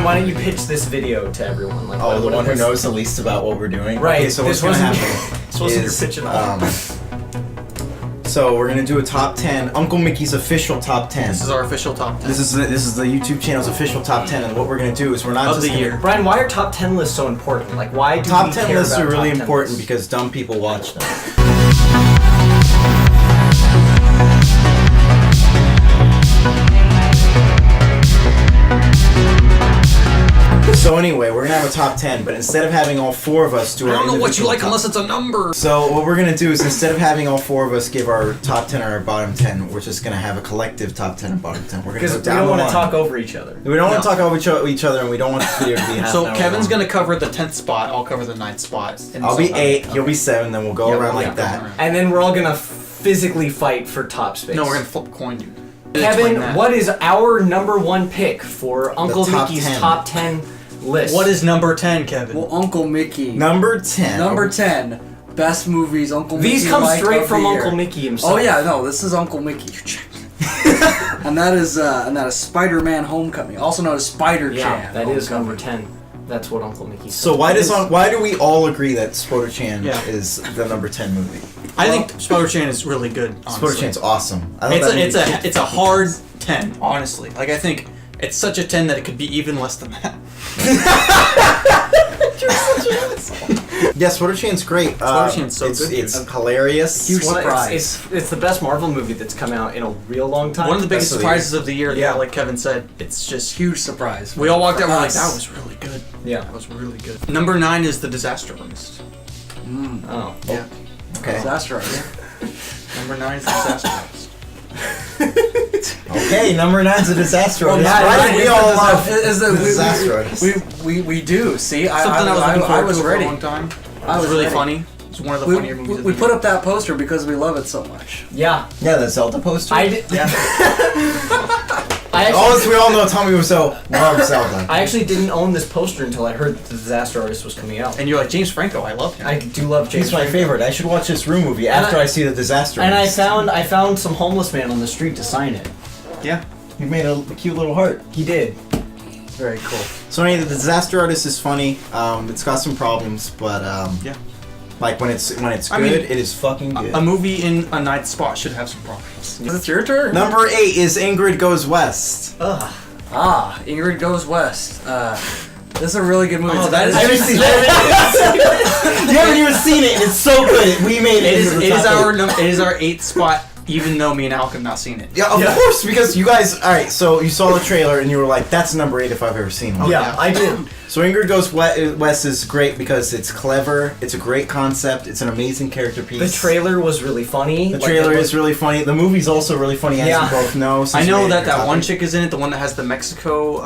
Brian, why don't you pitch this video to everyone? Like, the one who knows the least about what we're doing. Right. Okay, so what's gonna happen is so we're gonna do a top 10, Uncle Mickey's official top 10. This is our official top 10. This is the YouTube channel's official top 10, and what we're gonna do is we're not of just the year. gonna, Brian, why are top 10 lists so important? Like, why do top we 10 care lists about are really top 10 important lists? because dumb people watch them. So anyway, we're gonna have a top 10, but instead of having all four of us do our I don't know what you individual like top- unless it's a number. So what we're gonna do is instead of having all four of us give our top 10 or our bottom 10, we're just gonna have a collective top 10 and bottom 10. We're gonna Because go we down don't the want to line. talk over each other. We don't want to talk over each other, and we don't want this video to be half So an hour Kevin's long. gonna cover the 10th spot. I'll cover the 9th spot. and I'll so be on. 8, you'll be 7, then we'll go Yeah, around yeah, like go that. around. And then we're all gonna physically fight for top space. No, we're gonna flip a coin, dude. Kevin, Explain that. what is our number one pick for Uncle top Mickey's 10. top 10 list? What is number 10, Kevin? Well, Uncle Mickey. Number 10. Number 10. Best movies Uncle Mickey. These come liked straight of from the year. Uncle Mickey himself. Oh yeah, no, this is Uncle Mickey. and that is Spider-Man: Homecoming, also known as Spider-Chan. Yeah, that is Homecoming. number 10. That's what Uncle Mickey said. So why do we all agree that Spider-Chan Yeah. is the number 10 movie? I think Spider-Chan is really good. Honestly. Spider-Chan's awesome. I love It's that a hard 10, honestly. Like I think it's such a 10 that it could be even less than that. Yeah, Spider-Chan's great. Spider-Chan's so it's, good, dude. It's hilarious. Huge Well, surprise. It's the best Marvel movie that's come out in a real long time. One of the biggest That's surprises of the year. Yeah. Yeah, like Kevin said, it's just Huge surprise. We all walked out and we're like, us. that was really good. Yeah. That was really good. Number 9 is The Disaster Artist. Oh. Yeah. Okay. Disaster Artist. Number 9 is The Disaster Artist. Okay, number 9's a disaster artist. yeah, Why right, do we it's all the love disaster artist? We do. See, Something I was looking I forward was to ready. for a long time. I It was was really ready. funny. It's one of the funnier movies. of We the put year. up that poster because we love it so much. Yeah. Yeah, the Zelda poster. I did. Yeah. I All actually, we all know Tommy Wiseau loves Zelda. I actually didn't own this poster until I heard The Disaster Artist was coming out. And you're like, James Franco, I love him. I do love James He's my Franco. favorite. I should watch this Room movie And after I see the disaster And I artist. found some homeless man on the street to sign it. Yeah. He made a cute little heart. He did. Very cool. So anyway, the disaster artist is funny. It's got some problems, but Yeah. like when it's good, I mean, it is fucking good. A movie in a 9th spot should have some problems. Is it your turn? Number 8 is Ingrid Goes West. Ugh. Ingrid Goes West. This is a really good movie. Oh, It's- that is- I haven't seen it. You haven't even seen it. and It's so good. We made it. It is our 8th spot, even though me and Alec have not seen it. Yeah, of course, because you guys. All right, so you saw the trailer and you were like, "That's number 8 if I've ever seen one." Yeah, I did. So Ingrid Goes West is great because it's clever. It's a great concept. It's an amazing character piece. The trailer was really funny. The Like, trailer it was- is really funny. The movie's also really funny, as Yeah. you both know. I know that one chick is in it, the one that has the Mexico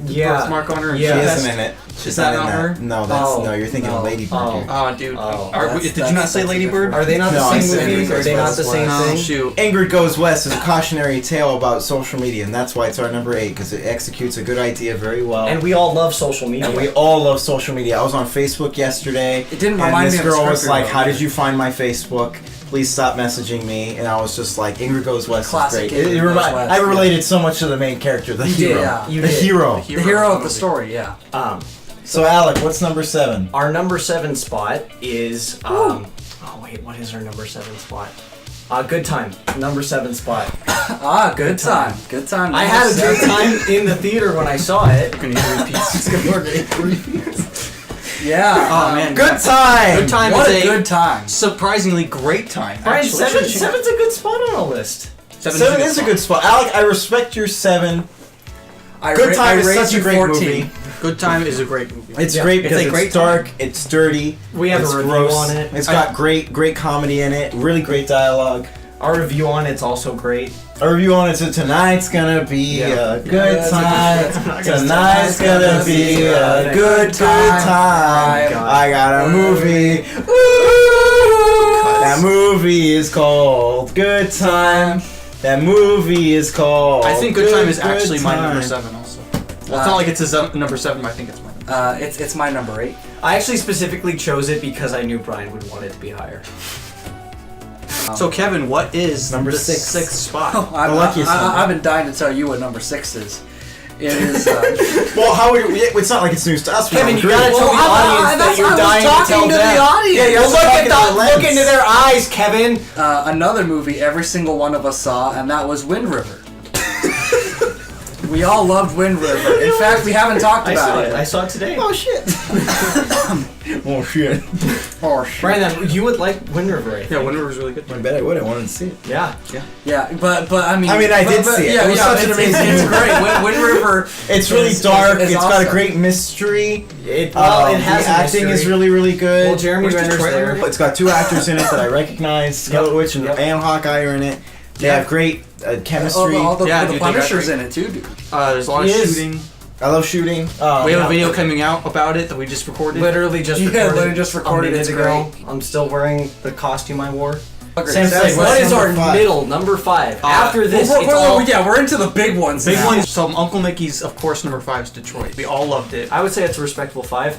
Yeah. birthmark on her. and Yeah. She she's isn't best. in it. She's that not in not that. her? No, that's Oh, no. You're thinking of no. Lady Bird. Oh. here. Oh, dude. Oh. Did you not say Lady Bird? Are they not No, the I same said movie? Ingrid Are they not the Goes same Oh, thing? shoot. Ingrid Goes West is a cautionary tale about social media, and that's why it's our number 8 because it executes a good idea very well. And we all love social media. And we all love social media. I was on Facebook yesterday. It didn't and remind this me of girl was Scripper, like, though. "How did you find my Facebook? Please stop messaging me." And I was just like, "Ingrid Goes West Classic is great." Ingrid Goes West, I yeah. related so much to the main character, the hero. did, yeah. You the did. hero. The hero of the story, yeah. So Alec, what's number 7? Our number 7 spot is oh wait, what is our number 7 spot? Good Time. Number 7 spot. Good time. Good time. I had a good time in the theater when I saw it. Gonna need repeats. Yeah. Oh man. Good time. Good time What is a good time. surprisingly great time. Brian, actually. seven's a good spot on a list. 7 is a good spot. Alec, I respect your 7. I Good Time I is rated such a you great 14. movie. Good Time is a great movie. It's Yeah. great It's because a it's, great dark, it's dirty, We have it's a review gross. on it. It's got great comedy in it, really great dialogue. Our review on it's also great. A review on it said tonight's gonna be a good Yeah, time. Tonight's gonna be a good time. I got a movie. Ooh, that movie is called Good Time. That movie is called. I think Good Time is actually Good my number Time. 7 also. Well, it's not like it's his number 7, but I think it's my number 7. It's my number 8. I actually specifically chose it because I knew Brian would want it to be higher. So Kevin, what is Number the 6. 6th spot? The luckiest one. I've been dying to tell you what number 6 is. It is. Well, how would it's not like it's news to us. Kevin, you gotta tell the audience that you're dying to tell them. Yeah, you're Look into their eyes, Kevin. Another movie every single one of us saw, and that was Wind River. We all loved Wind River. In fact, we haven't talked about it. I saw it today. Oh shit. Oh shit. Oh shit. Brandon, you would like Wind River, I think. Yeah, Wind River's really good. I bet I would. I wanted to see it. Yeah. Yeah, but I mean. I did see it. Yeah, It was such an amazing It's movie. great. Wind River. It's really is dark. It's got a awesome. great mystery. It has the a acting mystery. is really, really good. Well, Jeremy Where's Renner's Detroit? there. It's got 2 actors in it that I recognize. Scarlet Witch and Hawkeye are in it. They have great chemistry. All the Yeah, dude, they got Punisher's great- in it too, dude. There's a lot of He is. shooting. I love shooting. We have a video coming out about it that we just recorded. Literally just Yeah, recorded. literally just recorded. a minute It's ago. I'm still wearing the costume I wore. Sam's That's like, what what's is our number 5? middle, number 5? After this, it's all... yeah, we're into the big ones. Big now. one. So Uncle Mickey's, of course, number 5 is Detroit. We all loved it. I would say it's a respectable 5.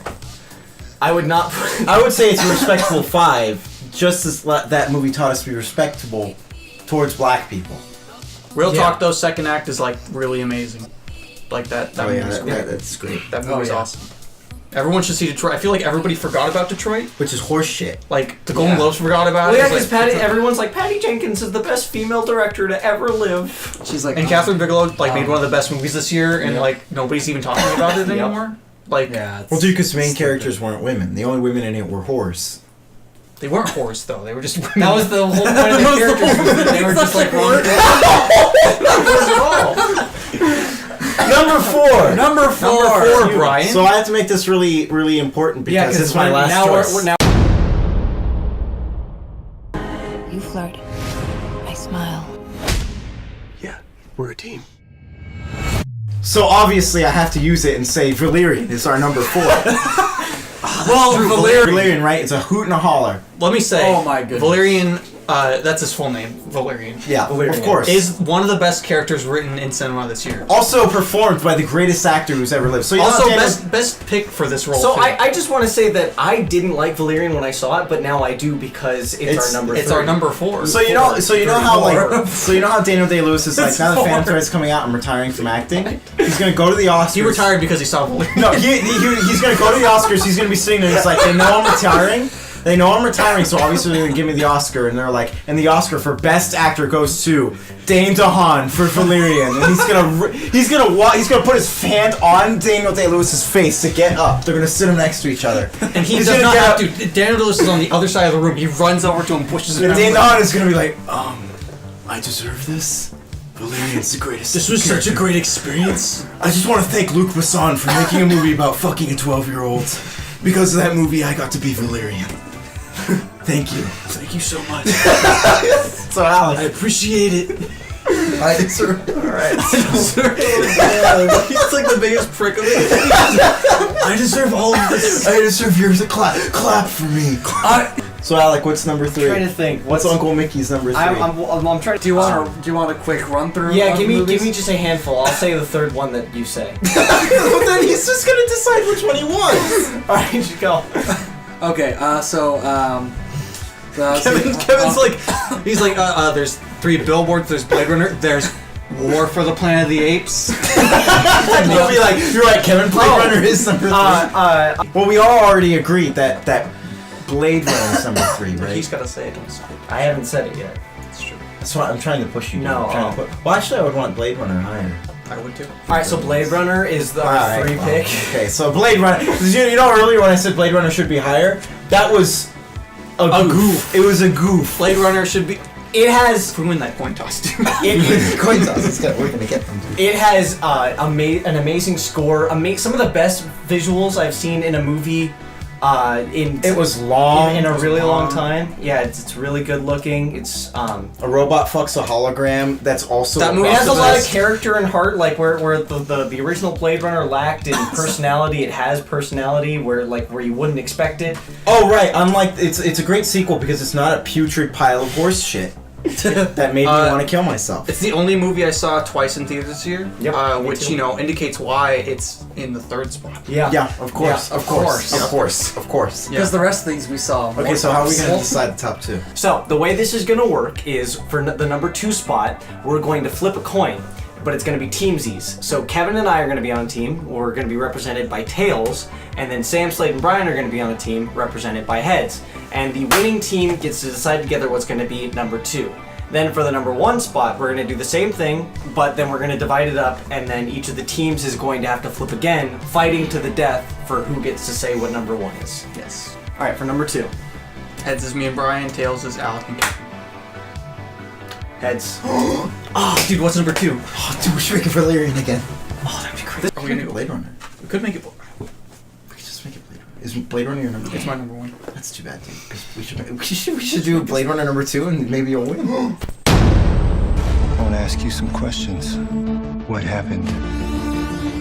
I would not... I would say it's a respectable 5, just as that movie taught us to be respectable towards black people. Real Yeah. talk though, second act is like really amazing. Like that Oh yeah, movie's great. that's great. That movie's yeah. awesome. Everyone should see Detroit. I feel like everybody forgot about Detroit. Which is horse shit. Like the Golden Yeah. Globes forgot about Well, it. yeah, It's because like- everyone's like, Patty Jenkins is the best female director to ever live. She's like, And Catherine Bigelow like made one of the best movies this year, and like nobody's even talking about it Yep. anymore. Like yeah. Well, dude, because the main characters weren't women. The only women in it were whores. they weren't whores though. They were just women. That was the whole point of the characters. Was that they were just like wrong. Number 4. Number 4. Number 4, Brian. So I have to make this really, really important because it's my last choice. Now You flirt. I smile. Yeah, we're a team. So obviously I have to use it and say Valerian is our number 4. well, Valerian, right? It's a hoot and a holler. Let me say, Oh my goodness. Valerian. That's his full name, Valerian. Yeah, Valerian. of course. Is one of the best characters written in cinema this year. Also performed by the greatest actor who's ever lived. So you Also, know, Daniel- best pick for this role. So too. I just want to say that I didn't like Valerian when I saw it, but now I do because it's our number 3. It's our number 4. So you know how Four. so you know how Daniel Day-Lewis is like, now that Phantom Thread's coming out, I'm retiring from acting. He's gonna go to the Oscars. He retired because he saw Valerian. No, he's gonna go to the Oscars. He's gonna be sitting there. He's like, they know I'm retiring. They know I'm retiring, so obviously they're gonna give me the Oscar. And they're like, and the Oscar for Best Actor goes to Dane DeHaan for Valerian. And he's gonna put his hand on Daniel Day-Lewis's face to get up. They're gonna sit him next to each other. And he He's does gonna not get have up. to. Daniel Day-Lewis is on the other side of the room. He runs over to him, pushes him. And Dane down. DeHaan is gonna be like, I deserve this. Valerian's the greatest. This was such a great experience. I just want to thank Luc Besson for making a movie about fucking a 12-year-old. Because of that movie, I got to be Valerian. Thank you. Thank you so much. So, Alex. I appreciate it. I deserve. Alright. He's like the biggest prick of it. I deserve all of this. I deserve yours. Clap for me. So, Alec, what's number 3? trying to think. What's Uncle Mickey's number 3? I'm trying to. Do you want a quick run through? Yeah, of give movies? me just a handful. I'll say the third one that you say. Well, then he's just gonna decide which one he wants. All right, you go. Okay, Kevin's like, he's like, there's 3 Billboards, there's Blade Runner, there's War for the Planet of the Apes. You'll be like, you're right, Kevin. Blade Runner is number 3. Well, we all already agreed that Blade Runner is number 3, right? He's gotta say it. Don't say it. I haven't said it yet. It's true. That's what I'm trying to push you. No, I'm trying to put. Well, actually, I would want Blade Runner higher. I would too. All right, so Blade Runner is the Alright, 3 well, pick. Okay, so Blade Runner. You know earlier when I said Blade Runner should be higher, that was a goof. It was a goof. Blade Runner should be. It has. Who win that coin toss? Coin toss. We're gonna get them. It has an amazing score. Some of the best visuals I've seen in a movie. It was long. in a It was really long time. Yeah, it's really good looking. It's A robot fucks a hologram. That's also. That movie It has a lot of best. character and heart, like where the original Blade Runner lacked in personality. It has personality where you wouldn't expect it. Oh right, unlike it's a great sequel because it's not a putrid pile of horse shit that made me want to kill myself. It's the only movie I saw twice in theaters this year. Yep, me which too. indicates why it's in the 3rd spot. Yeah. Yeah, of course, Yeah, of course. Because the rest of these we saw. Okay, so how are we gonna decide the top 2? So the way this is gonna work is for the number 2 spot, we're going to flip a coin. but it's going to be teamsies. So Kevin and I are going to be on a team. We're going to be represented by tails, and then Sam, Slade, and Brian are going to be on a team represented by heads. And the winning team gets to decide together what's going to be number 2. Then for the number 1 spot, we're going to do the same thing, but then we're going to divide it up, and then each of the teams is going to have to flip again, fighting to the death for who gets to say what number 1 is. Yes. All right, for number 2. Heads is me and Brian. Tails is Alec and Kevin. Heads. Oh, dude, what's number 2? Oh, dude, we should make it Valerian again. Oh, that'd be crazy. Are we gonna go Blade Runner? We could make it. We could just make it Blade Runner. Is Blade Runner your number? It's my number 1. That's too bad, dude. 'Cause we should do Blade Runner number 2, and maybe you'll win. I want to ask you some questions. What happened?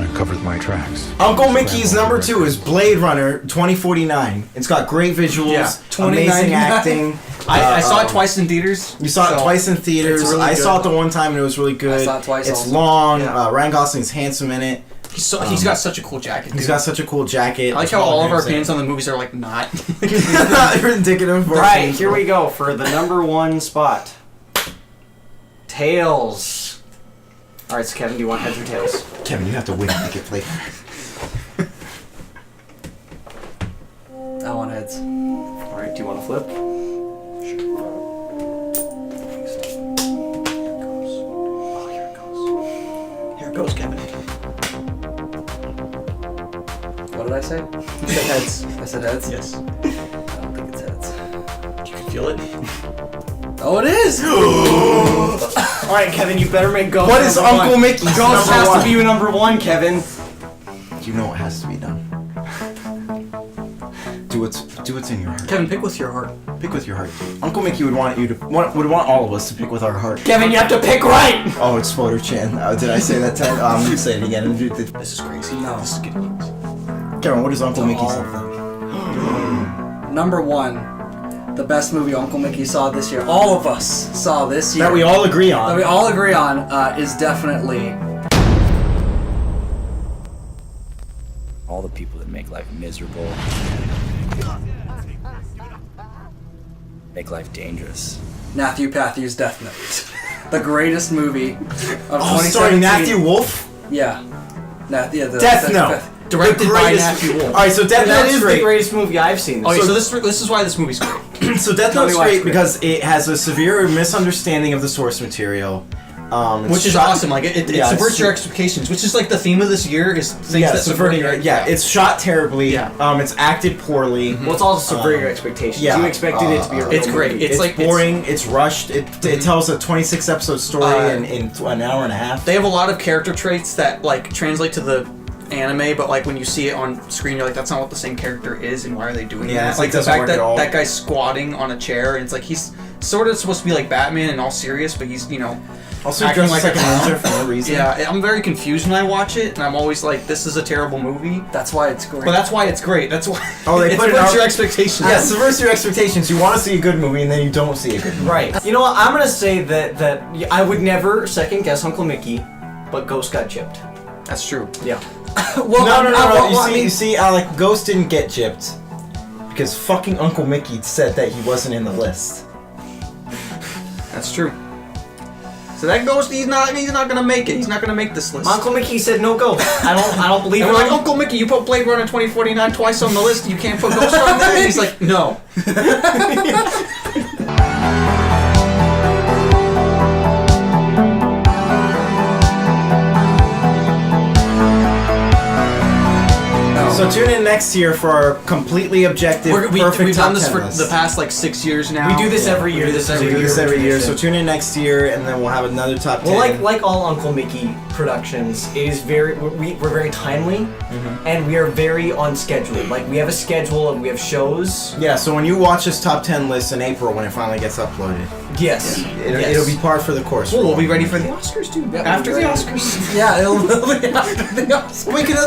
I covered my tracks. Uncle Mickey's number 2 is Blade Runner 2049. It's got great visuals, Yeah. amazing acting. I saw it twice in theaters. You saw it twice in theaters. it's really I good. saw it the one time and it was really good. I saw it twice It's also. long. Yeah. Ryan Gosling's handsome in it. He's got such a cool jacket. He's dude. got such a cool jacket. I like how all of our opinions on the movies are like not. You're indicative. All right, here we go for the number 1 spot. Tails. All right, so Kevin, do you want heads or tails? Kevin, you have to win and make it Blade Runner. I want heads. All right, do you want to flip? Here it goes, Kevin. What did I say? You said heads. I said heads? Yes. I don't think it's heads. You can feel it. Oh, it is! All right, Kevin, you better make Ghost. What is number Uncle one. Mickey's Ghost number has one? to be your number 1, Kevin. You know what has to be done. Do what's in your heart. Kevin, pick with your heart. Pick with your heart. Uncle Mickey would want all of us to pick with our heart. Kevin, you have to pick right. Oh, it's Spoder Chan. Did I say that time? I'm gonna say it again. This is crazy. No. This is getting easy. Karen, what is Uncle Mickey's all something? Number 1, the best movie Uncle Mickey saw this year. All of us saw this year. That we all agree on. That we all agree on is definitely all the people that make life miserable, make life dangerous. Matthew Pathiew's Death Note. The greatest movie of 2017. Sorry, Matthew Wolf? Yeah. Death Note. Directed The by greatest- Matthew Wolf. Alright, so Death Note That is is the great. greatest movie I've seen. Okay, so this is why this movie's great. So Death Tell me Note's why it's great great. because it has a severe misunderstanding of the source material. It's Which is shot- awesome. Like it Yeah, subverts it's- your expectations, which is like the theme of this year is things Yeah, that subvert subverting. your Yeah, it's shot terribly. Yeah. It's acted poorly. Well, it's also subvert your expectations. yeah. You expected it to be a real It's great. movie. It's It's like boring. It's rushed. It tells a 26 episode story in an hour and a half. They have a lot of character traits that like translate to the anime, but like when you see it on screen, you're like, that's not what the same character is, and why are they doing Yeah, that? it's Like like the doesn't fact work at that all. that guy's squatting on a chair, and it's like he's sort of supposed to be like Batman and all serious, but he's Also acting dressed like a ninja for no reason. Yeah, I'm very confused when I watch it, and I'm always like, this is a terrible movie. That's why it's great. But that's why it's great. That's why. Oh, they it put it subverts out- your expectations. Yeah, subverts your expectations. You want to see a good movie and then you don't see a good movie. Right. You know what? I'm gonna say that I would never second guess Uncle Mickey, but Ghost got chipped. That's true. Yeah. well, No. You see, Alec, Ghost didn't get gypped because fucking Uncle Mickey said that he wasn't in the list. That's true. So that Ghost, he's not gonna make it. He's not gonna make this list. Uncle Mickey said no Ghost. I don't believe And it. we're like, Uncle Mickey, you put Blade Runner 2049 twice on the list. You can't put Ghost on there. And he's like, no. So tune in next year for our completely objective, perfect We've top done this 10 for list. the past like 6 years now. We do this every year. This is We do this every year. So tradition. tune in next year, and then we'll have another top 10. Well, like all Uncle Mickey productions, it is we're very timely, and we are very on schedule. Like we have a schedule and we have shows. Yeah, so when you watch this top 10 list in April when it finally gets uploaded, Yes. it'll be par for the course. Well, we'll be ready for the Oscars too. Yeah, After we'll the be ready. Oscars. Yeah, it'll be after the Oscars. We could